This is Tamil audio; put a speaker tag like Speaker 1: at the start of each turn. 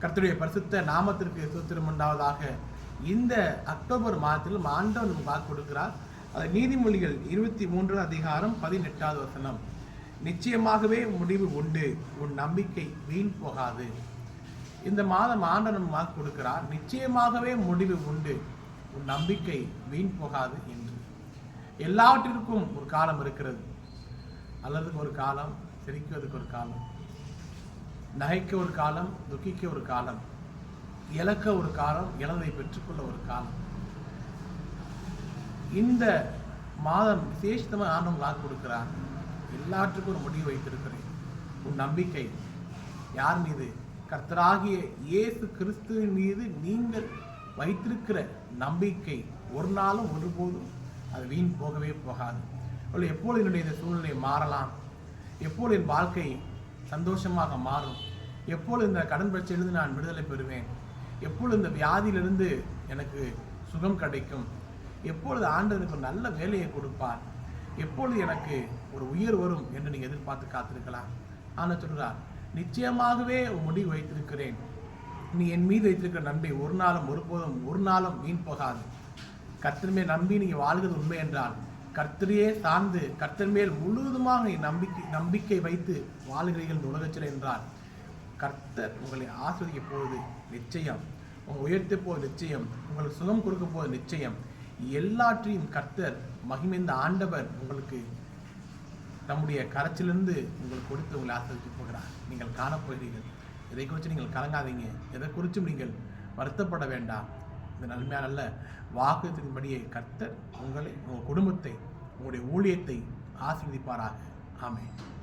Speaker 1: கர்த்தருடைய பரிசுத்த நாமத்திற்கு ஸ்தோத்திரம் உண்டாவதாக. இந்த அக்டோபர் மாதத்தில் ஆண்டவர் நமக்கு வாக்கு கொடுக்கிறார். அது நீதிமொழிகள் 23 அதிகாரம் 18வது வசனம். நிச்சயமாகவே முடிவு உண்டு, உன் நம்பிக்கை வீண் போகாது. இந்த மாதம் ஆண்டவர் நமக்கு வாக்கு கொடுக்கிறார். நிச்சயமாகவே முடிவு உண்டு, உன் நம்பிக்கை வீண் போகாது என்று. எல்லாவற்றிற்கும் ஒரு காலம் இருக்கிறது. அல்லதுக்கு ஒரு காலம், சிரிக்கிறதுக்கு ஒரு காலம், நகைக்க ஒரு காலம், துக்கிக்க ஒரு காலம், இழக்க ஒரு காலம், இழந்ததை பெற்றுக்கொள்ள ஒரு காலம். இந்த மாதம் விசேஷமாக ஆண்டவன் வாக்கு கொடுக்கிறார். எல்லாற்றுக்கும் ஒரு முடிவு வைத்திருக்கிறேன். உன் நம்பிக்கை யார் மீது? கர்த்தராகிய இயேசு கிறிஸ்துவின் மீது நீங்கள் வைத்திருக்கிற நம்பிக்கை ஒரு நாளும் ஒருபோதும் அது வீண் போகவே போகாது. எப்போது என்னுடைய இந்த சூழ்நிலை மாறலாம், எப்போது என் வாழ்க்கை சந்தோஷமாக மாறும், எப்பொழுது இந்த கடன் பிரச்சனையிலிருந்து நான் விடுதலை பெறுவேன், எப்பொழுது இந்த வியாதியிலிருந்து எனக்கு சுகம் கிடைக்கும், எப்பொழுது ஆண்டவருக்கு ஒரு நல்ல வேலையை கொடுப்பார், எப்பொழுது எனக்கு ஒரு உயிர் வரும் என்று நீங்கள் எதிர்பார்த்து காத்திருக்கலாம். ஆனால் சொல்கிறார், நிச்சயமாகவே முடிவு வைத்திருக்கிறேன். நீ என் மீது வைத்திருக்கிற நன்மை ஒரு நாளும் ஒருபோதும் ஒரு நாளும் வீண் போகாது. கர்த்தர் மேல் நம்பி நீங்கள் வாழ்கிறது உண்மை என்றால், கர்த்தரையே சார்ந்து கர்த்தர் மேல் முழுவதுமாக நீ நம்பிக்கை வைத்து வாழ்கிறீர்கள் உலகத்தில் என்றால், கர்த்தர் உங்களை ஆஸ்வதிக்க போவது நிச்சயம், உங்களை உயர்த்த போவது நிச்சயம், உங்களுக்கு சுகம் கொடுக்க போவது நிச்சயம். எல்லாற்றையும் கர்த்தர் மகிமைந்த ஆண்டவர் உங்களுக்கு நம்முடைய கரைச்சிலிருந்து உங்களுக்கு கொடுத்து உங்களை ஆஸ்வதிக்க போகிறார். நீங்கள் காணப்போகிறீர்கள். இதை குறித்து நீங்கள் கலங்காதீங்க. எதை குறித்தும் நீங்கள் வருத்தப்பட வேண்டாம். இந்த நன்மையான நல்ல வாக்குத்தின்படியே கர்த்தர் உங்களை, உங்கள் குடும்பத்தை, உங்களுடைய ஊழியத்தை ஆசீர்வதிப்பாராக. ஆமென்.